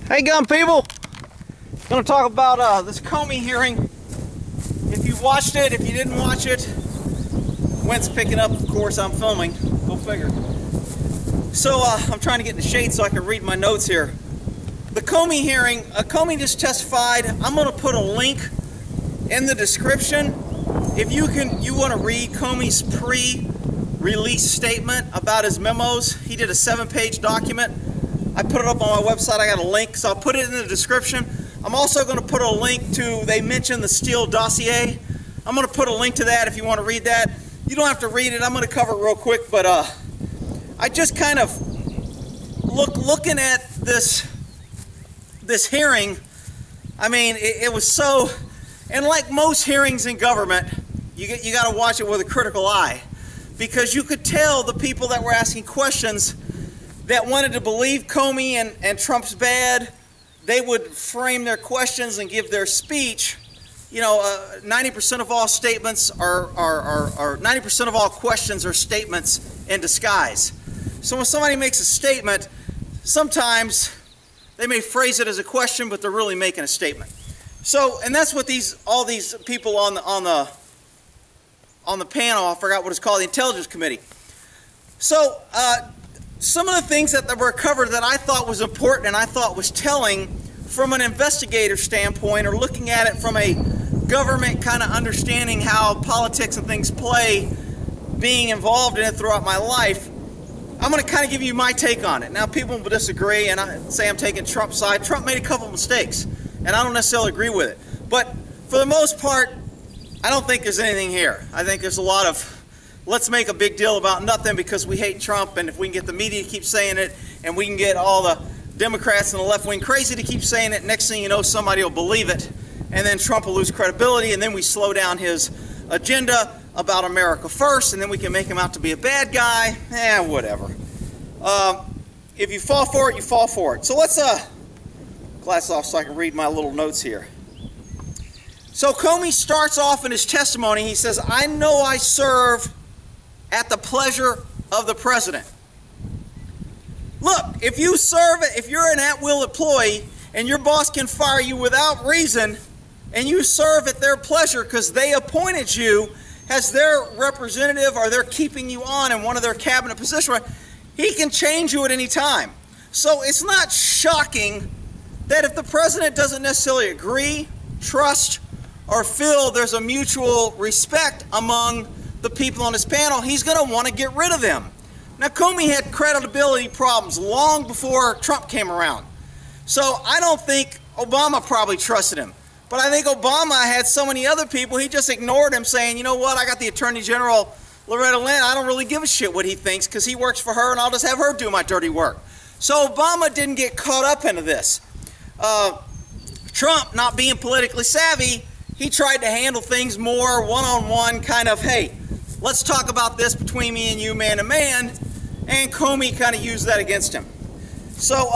Hey gun people, gonna talk about this Comey hearing. If you watched it, if you didn't watch it, when's picking up, of course I'm filming, go figure. So I'm trying to get in the shade so I can read my notes here. The Comey hearing, Comey just testified. I'm gonna put a link in the description. If you want to read Comey's pre-release statement about his memos. He did a 7-page document. I put it up on my website. I got a link, so I'll put it in the description. I'm also going to put a link to, they mentioned the Steele Dossier. I'm going to put a link to that if you want to read that. You don't have to read it. I'm going to cover it real quick, but I just kind of looking at this hearing. I mean, it was so, and like most hearings in government, you got to watch it with a critical eye, because you could tell the people that were asking questions that wanted to believe Comey and Trump's bad, they would frame their questions and give their speech. You know, 90% of all statements are 90% of all questions are statements in disguise. So when somebody makes a statement, sometimes they may phrase it as a question, but they're really making a statement. So, and that's what all these people on the panel, I forgot what it's called, the Intelligence Committee. So, some of the things that were covered that I thought was important and I thought was telling from an investigator standpoint, or looking at it from a government kind of understanding how politics and things play, being involved in it throughout my life, I'm going to kind of give you my take on it. Now, people will disagree and I say I'm taking Trump's side. Trump made a couple of mistakes and I don't necessarily agree with it. But for the most part, I don't think there's anything here. I think there's a lot of, let's make a big deal about nothing because we hate Trump, and if we can get the media to keep saying it, and we can get all the Democrats and the left wing crazy to keep saying it, next thing you know, somebody will believe it, and then Trump will lose credibility, and then we slow down his agenda about America first, and then we can make him out to be a bad guy. Whatever. If you fall for it, you fall for it. So let's glass off so I can read my little notes here. So Comey starts off in his testimony. He says, "I know I serve at the pleasure of the president." Look, if you're an at-will employee and your boss can fire you without reason, and you serve at their pleasure because they appointed you as their representative, or they're keeping you on in one of their cabinet positions, he can change you at any time. So it's not shocking that if the president doesn't necessarily agree, trust, or feel there's a mutual respect among the people on his panel, he's going to want to get rid of them. Now, Comey had credibility problems long before Trump came around. So I don't think Obama probably trusted him. But I think Obama had so many other people, he just ignored him, saying, you know what, I got the Attorney General, Loretta Lynn, I don't really give a shit what he thinks because he works for her and I'll just have her do my dirty work. So Obama didn't get caught up into this. Trump, not being politically savvy, he tried to handle things more one-on-one, kind of, hey, let's talk about this between me and you, man to man, and Comey kind of used that against him. So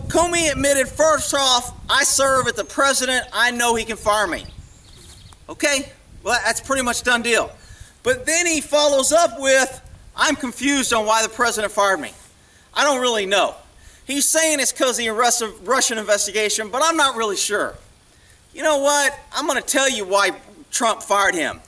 Comey admitted, first off, I serve at the president, I know he can fire me. Okay, well, that's pretty much done deal. But then he follows up with, I'm confused on why the president fired me. I don't really know. He's saying it's because of the Russian investigation, but I'm not really sure. You know what? I'm going to tell you why Trump fired him.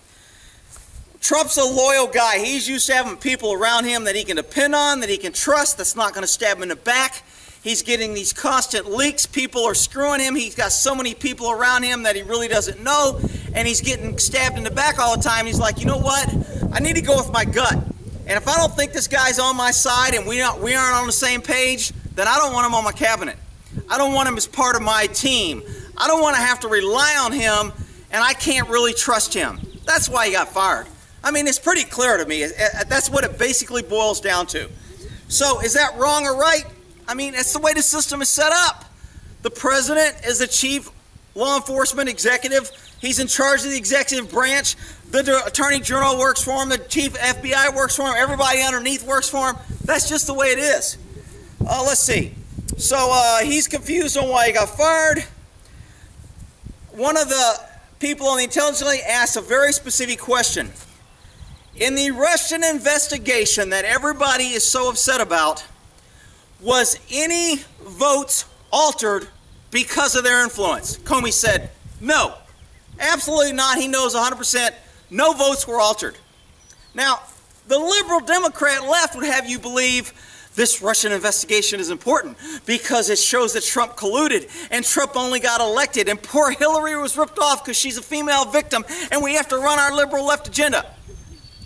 Trump's a loyal guy. He's used to having people around him that he can depend on, that he can trust, that's not going to stab him in the back. He's getting these constant leaks. People are screwing him. He's got so many people around him that he really doesn't know, and he's getting stabbed in the back all the time. He's like, you know what? I need to go with my gut. And if I don't think this guy's on my side and we aren't on the same page, then I don't want him on my cabinet. I don't want him as part of my team. I don't want to have to rely on him, and I can't really trust him. That's why he got fired. I mean, it's pretty clear to me. That's what it basically boils down to. So is that wrong or right? I mean, that's the way the system is set up. The president is the chief law enforcement executive. He's in charge of the executive branch. The attorney general works for him. The chief FBI works for him. Everybody underneath works for him. That's just the way it is. Let's see. So he's confused on why he got fired. One of the people on the intelligence committee asked a very specific question. In the Russian investigation that everybody is so upset about, was any votes altered because of their influence? Comey said, no, absolutely not. He knows 100% no votes were altered. Now, the liberal Democrat left would have you believe this Russian investigation is important because it shows that Trump colluded and Trump only got elected and poor Hillary was ripped off because she's a female victim and we have to run our liberal left agenda.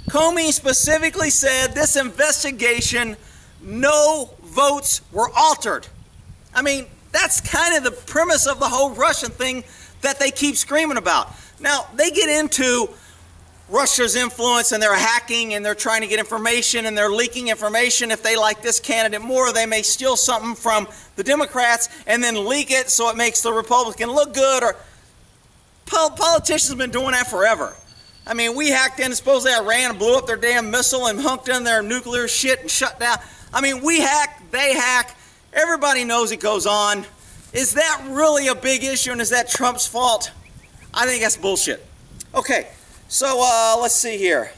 Comey specifically said this investigation, no votes were altered. I mean, that's kind of the premise of the whole Russian thing that they keep screaming about. Now, they get into Russia's influence and they're hacking and they're trying to get information and they're leaking information. If they like this candidate more, they may steal something from the Democrats and then leak it so it makes the Republican look good. Or politicians have been doing that forever. I mean, we hacked in, supposedly Iran blew up their damn missile and hunked in their nuclear shit and shut down. I mean, we hack, they hack, everybody knows it goes on. Is that really a big issue and is that Trump's fault? I think that's bullshit. Okay. So let's see here.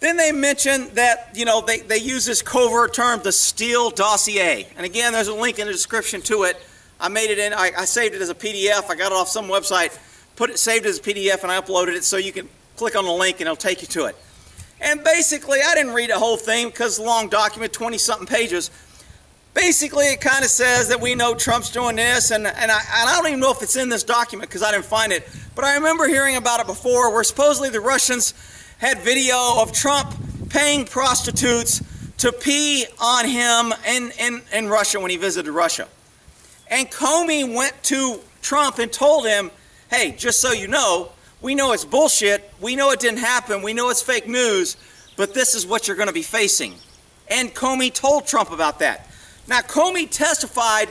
Then they mentioned that, you know, they use this covert term, the Steele Dossier. And again, there's a link in the description to it. I made it in, I saved it as a PDF. I got it off some website, saved it as a PDF, and I uploaded it so you can click on the link and it'll take you to it. And basically, I didn't read the whole thing because it's a long document, 20-something pages. Basically, it kind of says that we know Trump's doing this, and I don't even know if it's in this document because I didn't find it. But I remember hearing about it before where supposedly the Russians had video of Trump paying prostitutes to pee on him in Russia when he visited Russia. And Comey went to Trump and told him, hey, just so you know, we know it's bullshit, we know it didn't happen, we know it's fake news, but this is what you're going to be facing. And Comey told Trump about that. Now, Comey testified,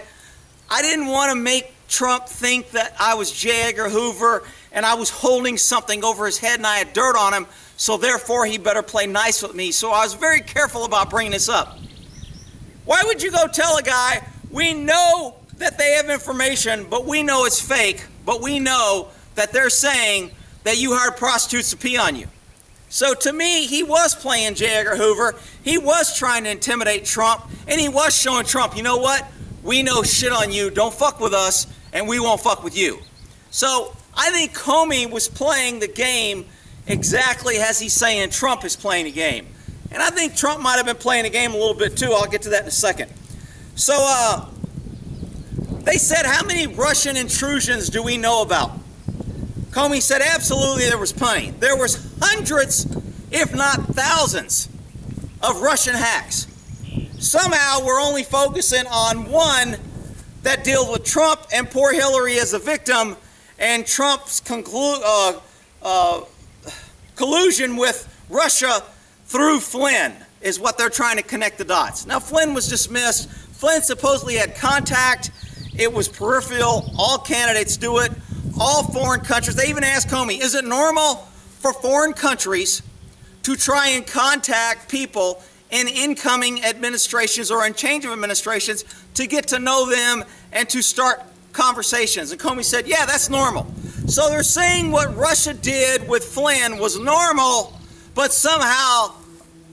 I didn't want to make Trump think that I was J. Edgar Hoover and I was holding something over his head and I had dirt on him, so therefore he better play nice with me. So I was very careful about bringing this up. Why would you go tell a guy, we know that they have information, but we know it's fake, but we know that they're saying that you hired prostitutes to pee on you? So to me, he was playing J. Edgar Hoover. He was trying to intimidate Trump, and he was showing Trump, you know what? We know shit on you. Don't fuck with us, and we won't fuck with you. So I think Comey was playing the game exactly as he's saying Trump is playing the game. And I think Trump might have been playing the game a little bit too. I'll get to that in a second. So they said, how many Russian intrusions do we know about? Comey said, absolutely, there was plenty. There was hundreds, if not thousands, of Russian hacks. Somehow, we're only focusing on one that deals with Trump and poor Hillary as a victim and Trump's collusion with Russia through Flynn is what they're trying to connect the dots. Now, Flynn was dismissed. Flynn supposedly had contact. It was peripheral. All candidates do it. All foreign countries. They even asked Comey, is it normal for foreign countries to try and contact people in incoming administrations or in change of administrations to get to know them and to start conversations? And Comey said, yeah, that's normal. So they're saying what Russia did with Flynn was normal, but somehow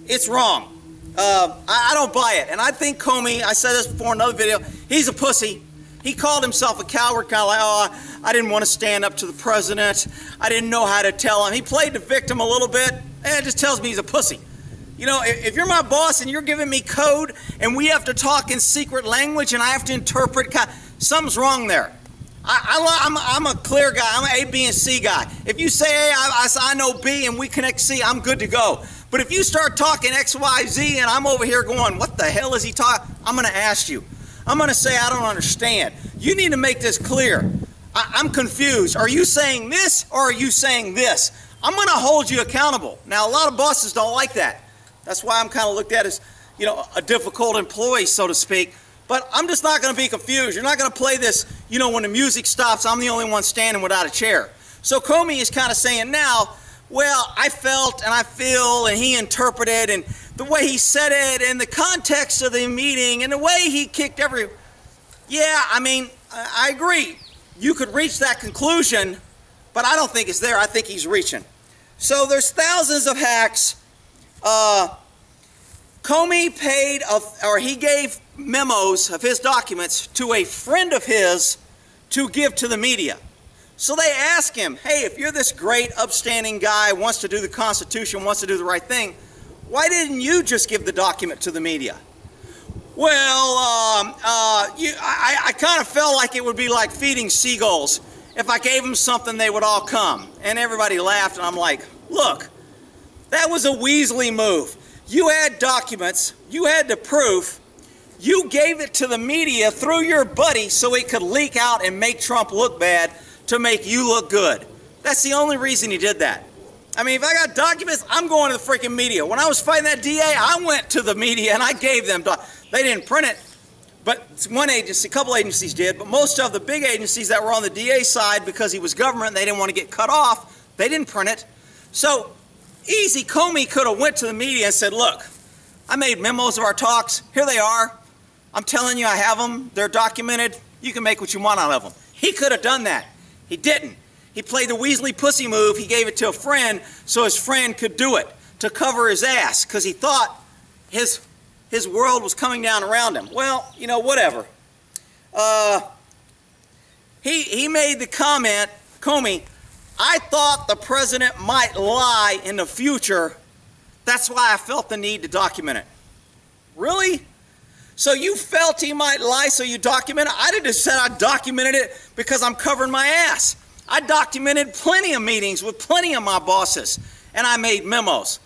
it's wrong. I don't buy it. And I think Comey, I said this before in another video, he's a pussy. He called himself a coward, kind of like, oh, I didn't want to stand up to the president. I didn't know how to tell him. He played the victim a little bit, and it just tells me he's a pussy. You know, if you're my boss and you're giving me code and we have to talk in secret language and I have to interpret, something's wrong there. I'm a clear guy. I'm an A, B, and C guy. If you say A, I know B, and we connect C, I'm good to go. But if you start talking X, Y, Z, and I'm over here going, what the hell is he talking? I'm going to ask you. I'm going to say, I don't understand. You need to make this clear. I'm confused. Are you saying this or are you saying this? I'm going to hold you accountable. Now, a lot of bosses don't like that. That's why I'm kind of looked at as, you know, a difficult employee, so to speak. But I'm just not going to be confused. You're not going to play this, you know, when the music stops, I'm the only one standing without a chair. So Comey is kind of saying now, well, I felt and I feel, and he interpreted, and the way he said it, and the context of the meeting, and the way he kicked yeah, I mean, I agree. You could reach that conclusion, but I don't think it's there. I think he's reaching. So there's thousands of hacks. Comey he gave memos of his documents to a friend of his to give to the media. So they ask him, hey, if you're this great, upstanding guy, wants to do the Constitution, wants to do the right thing, why didn't you just give the document to the media? Well, I kind of felt like it would be like feeding seagulls. If I gave them something, they would all come. And everybody laughed, and I'm like, look, that was a Weasley move. You had documents, you had the proof, you gave it to the media through your buddy so it could leak out and make Trump look bad to make you look good. That's the only reason he did that. I mean, if I got documents, I'm going to the freaking media. When I was fighting that DA, I went to the media and I gave them documents. They didn't print it, but one agency, a couple agencies did, but most of the big agencies that were on the DA side, because he was government and they didn't want to get cut off, they didn't print it. So easy, Comey could have went to the media and said, look, I made memos of our talks. Here they are. I'm telling you, I have them. They're documented. You can make what you want out of them. He could have done that. He didn't. He played the Weasley pussy move. He gave it to a friend so his friend could do it to cover his ass because he thought his world was coming down around him. Well, you know, whatever. He made the comment, Comey, I thought the president might lie in the future. That's why I felt the need to document it. Really? So you felt he might lie, so you documented it? I didn't just say I documented it because I'm covering my ass. I documented plenty of meetings with plenty of my bosses, and I made memos.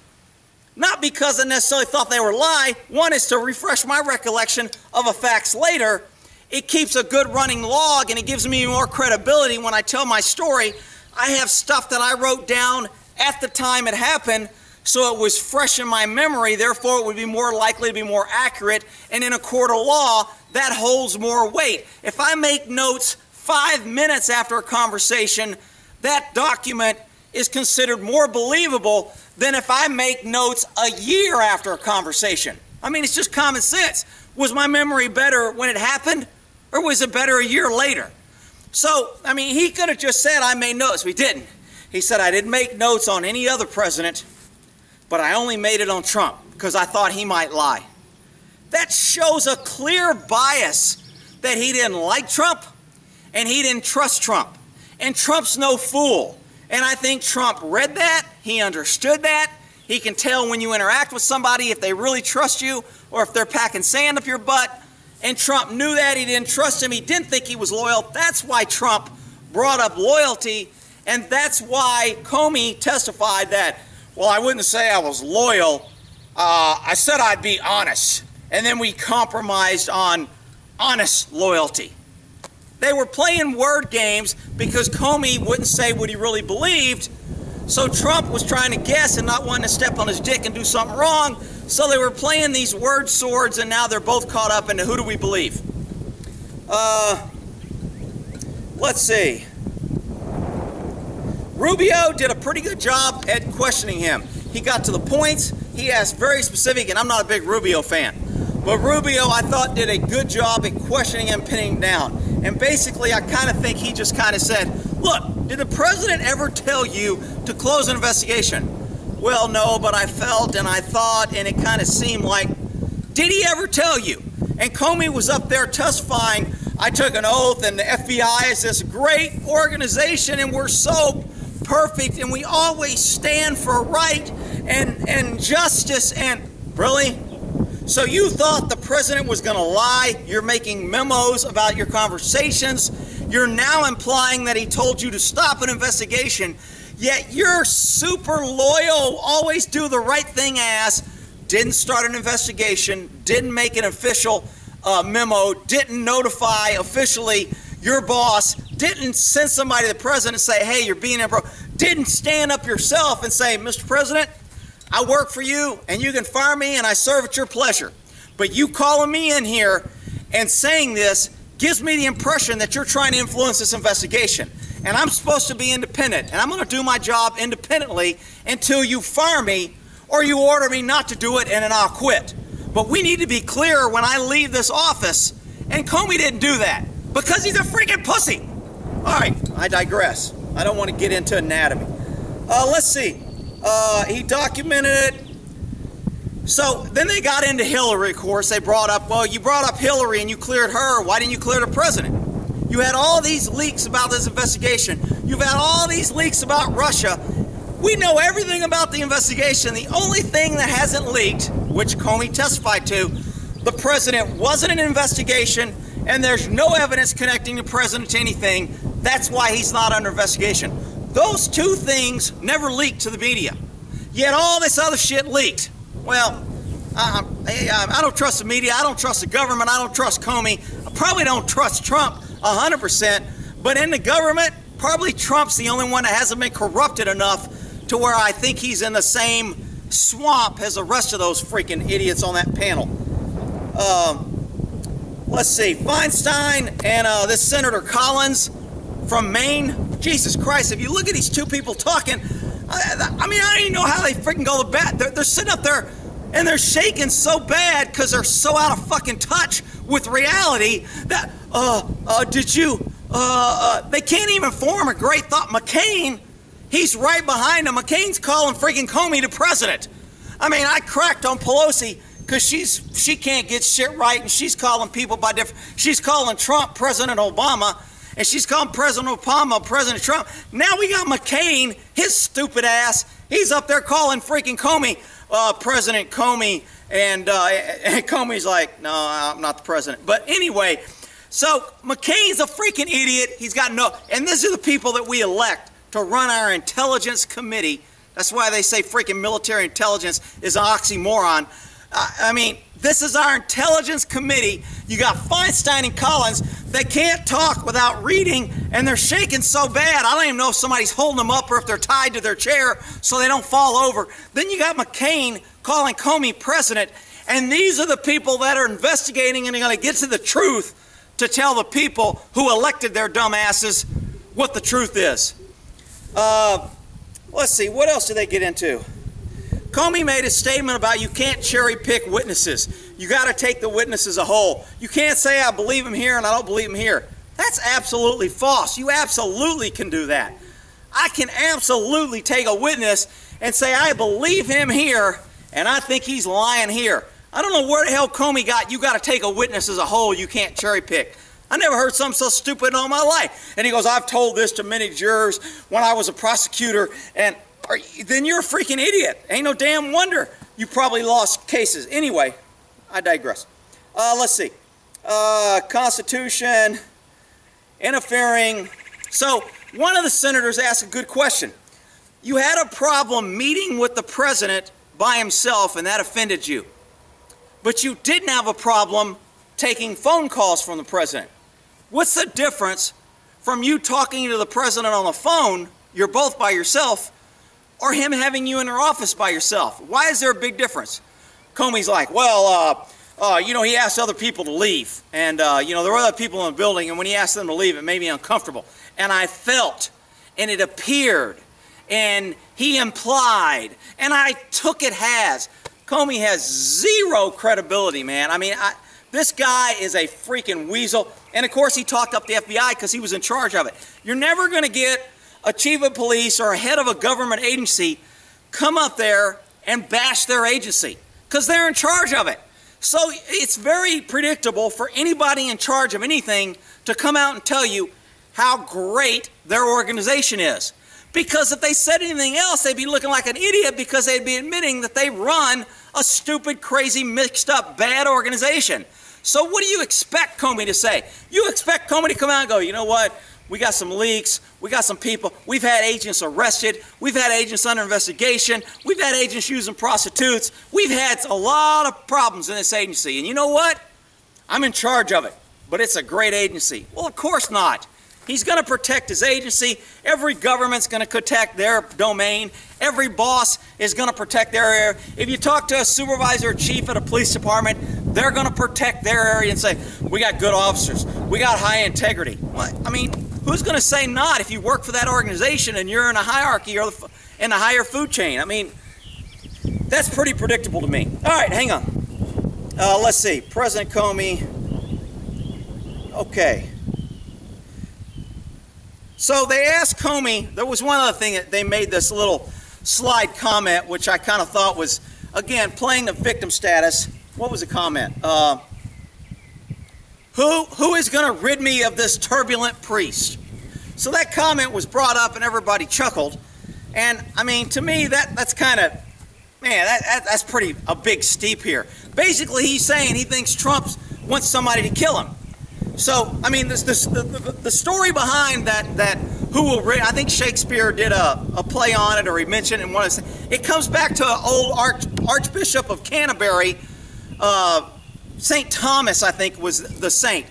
Not because I necessarily thought they were lie. One is to refresh my recollection of the facts later. It keeps a good running log, and it gives me more credibility when I tell my story. I have stuff that I wrote down at the time it happened, so it was fresh in my memory. Therefore, it would be more likely to be more accurate. And in a court of law, that holds more weight. If I make notes 5 minutes after a conversation, that document is considered more believable than if I make notes a year after a conversation. I mean, it's just common sense. Was my memory better when it happened, or was it better a year later? So, I mean, he could have just said I made notes. We didn't. He said I didn't make notes on any other president, but I only made it on Trump because I thought he might lie. That shows a clear bias that he didn't like Trump and he didn't trust Trump. And Trump's no fool. And I think Trump read that, he understood that. He can tell when you interact with somebody if they really trust you or if they're packing sand up your butt. And Trump knew that. He didn't trust him. He didn't think he was loyal. That's why Trump brought up loyalty. And that's why Comey testified that, well, I wouldn't say I was loyal. I said I'd be honest. And then we compromised on honest loyalty. They were playing word games because Comey wouldn't say what he really believed. So Trump was trying to guess and not wanting to step on his dick and do something wrong. So they were playing these word swords, and now they're both caught up into who do we believe. Let's see. Rubio did a pretty good job at questioning him. He got to the points. He asked very specific, and I'm not a big Rubio fan. But Rubio, I thought, did a good job at questioning him, pinning him down. And basically, I kind of think he just kind of said, look, did the president ever tell you to close an investigation? Well, no, but I felt and I thought, and it kind of seemed like, did he ever tell you? And Comey was up there testifying, I took an oath, and the FBI is this great organization, and we're so perfect, and we always stand for right and justice, and really? So you thought the president was going to lie? You're making memos about your conversations. You're now implying that he told you to stop an investigation, yet you're super loyal, always do the right thing ass, didn't start an investigation, didn't make an official memo, didn't notify officially your boss, didn't send somebody to the president and say, hey, you're being improper, didn't stand up yourself and say, Mr. President, I work for you and you can fire me and I serve at your pleasure. But you calling me in here and saying this gives me the impression that you're trying to influence this investigation. And I'm supposed to be independent, and I'm going to do my job independently until you fire me or you order me not to do it, and then I'll quit. But we need to be clear when I leave this office, and Comey didn't do that because he's a freaking pussy. All right, I digress. I don't want to get into anatomy. Let's see. He documented it. So then they got into Hillary, of course. They brought up, well, you brought up Hillary and you cleared her. Why didn't you clear the president? You had all these leaks about this investigation. You've had all these leaks about Russia. We know everything about the investigation. The only thing that hasn't leaked, which Comey testified to, the president wasn't an investigation, and there's no evidence connecting the president to anything. That's why he's not under investigation. Those two things never leaked to the media. Yet all this other shit leaked. Well, I don't trust the media. I don't trust the government. I don't trust Comey. I probably don't trust Trump 100%. But in the government, probably Trump's the only one that hasn't been corrupted enough to where I think he's in the same swamp as the rest of those freaking idiots on that panel. Let's see. Feinstein and this Senator Collins from Maine. Jesus Christ, if you look at these two people talking, I mean, I don't even know how they freaking go to bed. They're sitting up there and they're shaking so bad because they're so out of fucking touch with reality that, they can't even form a great thought. McCain, he's right behind him. McCain's calling freaking Comey the president. I mean, I cracked on Pelosi because she can't get shit right, and she's calling people by different, she's calling Trump President Obama, and she's calling President Obama President Trump. Now we got McCain, his stupid ass, he's up there calling freaking Comey President Comey, and Comey's like, no, I'm not the president. But anyway, so McCain's a freaking idiot. He's got no, and these are the people that we elect to run our intelligence committee. That's why they say freaking military intelligence is an oxymoron. I mean, this is our intelligence committee. You got Feinstein and Collins that can't talk without reading, and they're shaking so bad, I don't even know if somebody's holding them up or if they're tied to their chair so they don't fall over. Then you got McCain calling Comey president, and these are the people that are investigating and are going to get to the truth to tell the people who elected their dumb asses what the truth is. Let's see, what else did they get into? Comey made a statement about you can't cherry pick witnesses. You got to take the witness as a whole. You can't say I believe him here and I don't believe him here. That's absolutely false. You absolutely can do that. I can absolutely take a witness and say I believe him here and I think he's lying here. I don't know where the hell Comey got you got to take a witness as a whole. You can't cherry pick. I never heard something so stupid in all my life. And he goes, I've told this to many jurors when I was a prosecutor, and then you're a freaking idiot. Ain't no damn wonder you probably lost cases. Anyway, I digress. Let's see. Constitution, interfering. So one of the senators asked a good question. You had a problem meeting with the president by himself, and that offended you. But you didn't have a problem taking phone calls from the president. What's the difference from you talking to the president on the phone, you're both by yourself, or him having you in their office by yourself? Why is there a big difference? Comey's like, well, you know, he asked other people to leave. And, you know, there were other people in the building, and when he asked them to leave, it made me uncomfortable. And I felt, and it appeared, and he implied, and I took it as. Comey has zero credibility, man. I mean, this guy is a freaking weasel. And, of course, he talked up the FBI because he was in charge of it. You're never going to get a chief of police or a head of a government agency come up there and bash their agency because they're in charge of it. So it's very predictable for anybody in charge of anything to come out and tell you how great their organization is. Because if they said anything else, they'd be looking like an idiot because they'd be admitting that they run a stupid, crazy, mixed up, bad organization. So what do you expect Comey to say? You expect Comey to come out and go, you know what? We got some leaks. We got some people. We've had agents arrested. We've had agents under investigation. We've had agents using prostitutes. We've had a lot of problems in this agency. And you know what? I'm in charge of it. But it's a great agency. Well, of course not. He's going to protect his agency. Every government's going to protect their domain. Every boss is going to protect their area. If you talk to a supervisor or chief at a police department, they're going to protect their area and say, we got good officers. We got high integrity. Well, I mean, who's going to say not if you work for that organization and you're in a hierarchy or in a higher food chain? I mean, that's pretty predictable to me. All right, hang on. Let's see. President Comey. Okay. So they asked Comey, there was one other thing that they made this little slide comment, which I kind of thought was again, playing the victim status. What was the comment? Who is going to rid me of this turbulent priest? So that comment was brought up and everybody chuckled. And I mean, to me, that's kind of, man, that's pretty a big steep here. Basically, he's saying he thinks Trump wants somebody to kill him. So, I mean, the story behind that who will rid, I think Shakespeare did a play on it, or he mentioned it in one of the, it comes back to an old Archbishop of Canterbury, St. Thomas, I think, was the saint.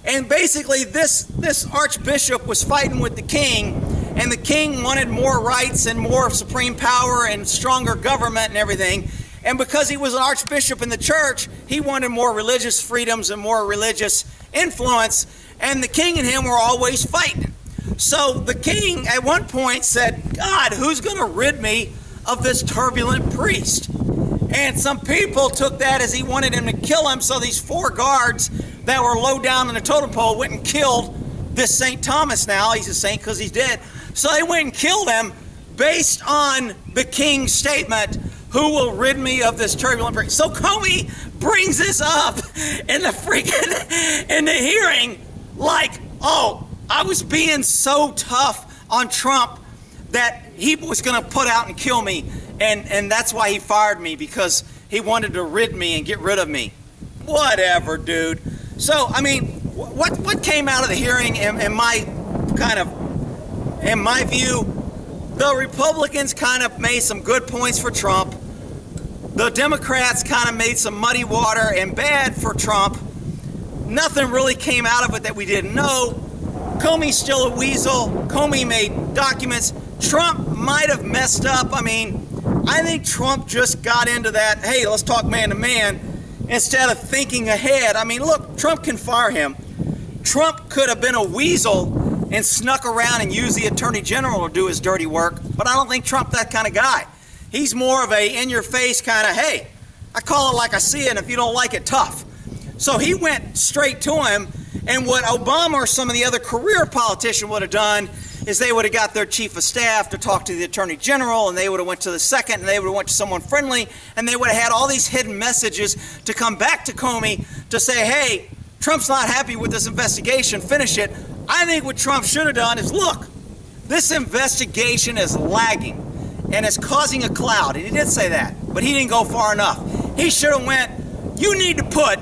And basically, this archbishop was fighting with the king, and the king wanted more rights and more supreme power and stronger government and everything. And because he was an archbishop in the church, he wanted more religious freedoms and more religious influence, and the king and him were always fighting. So the king at one point said, God, who's going to rid me of this turbulent priest? And some people took that as he wanted him to kill him, so these 4 guards that were low down in the totem pole went and killed this St. Thomas. Now he's a saint because he's dead. So they went and killed him based on the king's statement, who will rid me of this turbulent priest? So Comey brings this up in the hearing like, oh, I was being so tough on Trump that he was going to put out and kill me, and that's why he fired me, because he wanted to rid me and get rid of me. Whatever, dude. So, I mean, what came out of the hearing in my view, the Republicans kind of made some good points for Trump. The Democrats kind of made some muddy water and bad for Trump. Nothing really came out of it that we didn't know. Comey's still a weasel. Comey made documents. Trump might have messed up. I mean, I think Trump just got into that, hey, let's talk man to man, instead of thinking ahead. I mean, look, Trump can fire him. Trump could have been a weasel and snuck around and used the Attorney General to do his dirty work, but I don't think Trump's that kind of guy. He's more of a in-your-face kind of, hey, I call it like I see it, and if you don't like it, tough. So he went straight to him, and what Obama or some of the other career politicians would have done is they would have got their chief of staff to talk to the Attorney General, and they would have went to the second, and they would have went to someone friendly, and they would have had all these hidden messages to come back to Comey to say, hey, Trump's not happy with this investigation, finish it. I think what Trump should have done is, look, this investigation is lagging, and it's causing a cloud, and he did say that, but he didn't go far enough. He should have went, you need to put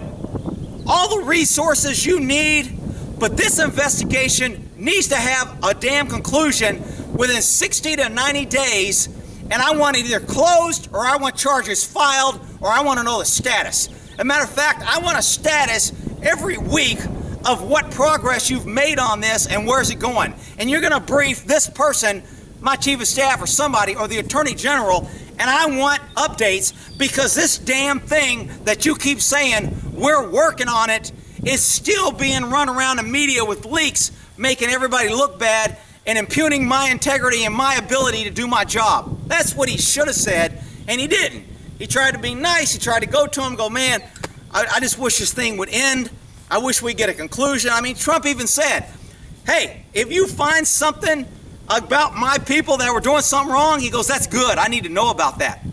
all the resources you need, but this investigation needs to have a damn conclusion within 60 to 90 days, and I want it either closed, or I want charges filed, or I want to know the status. As a matter of fact, I want a status every week of what progress you've made on this and where's it going. And you're going to brief this person, my chief of staff or somebody, or the Attorney General, and I want updates, because this damn thing that you keep saying, we're working on it, is still being run around the media with leaks, making everybody look bad and impugning my integrity and my ability to do my job. That's what he should have said, and he didn't. He tried to be nice. He tried to go to him and go, man, I just wish this thing would end. I wish we'd get a conclusion. I mean, Trump even said, hey, if you find something about my people that were doing something wrong, he goes, that's good. I need to know about that.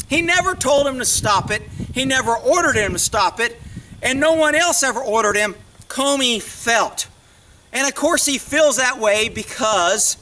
He never told him to stop it. He never ordered him to stop it. And no one else ever ordered him. Comey felt. And of course he feels that way because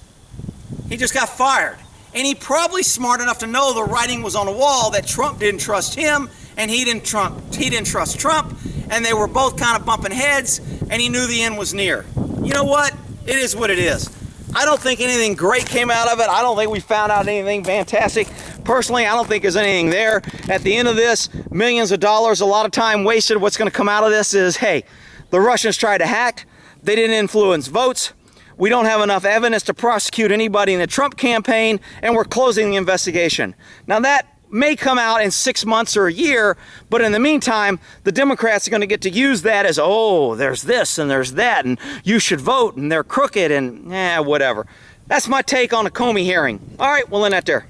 he just got fired. And he probably smart enough to know the writing was on the wall that Trump didn't trust him and he didn't trust Trump, and they were both kind of bumping heads, and he knew the end was near. You know what? It is what it is. I don't think anything great came out of it. I don't think we found out anything fantastic. Personally, I don't think there's anything there. At the end of this, millions of dollars, a lot of time wasted. What's going to come out of this is, hey, the Russians tried to hack. They didn't influence votes. We don't have enough evidence to prosecute anybody in the Trump campaign, and we're closing the investigation. Now that may come out in 6 months or a year, but in the meantime, the Democrats are going to get to use that as, oh, there's this and there's that, and you should vote, and they're crooked, and whatever. That's my take on the Comey hearing. All right, we'll end that there.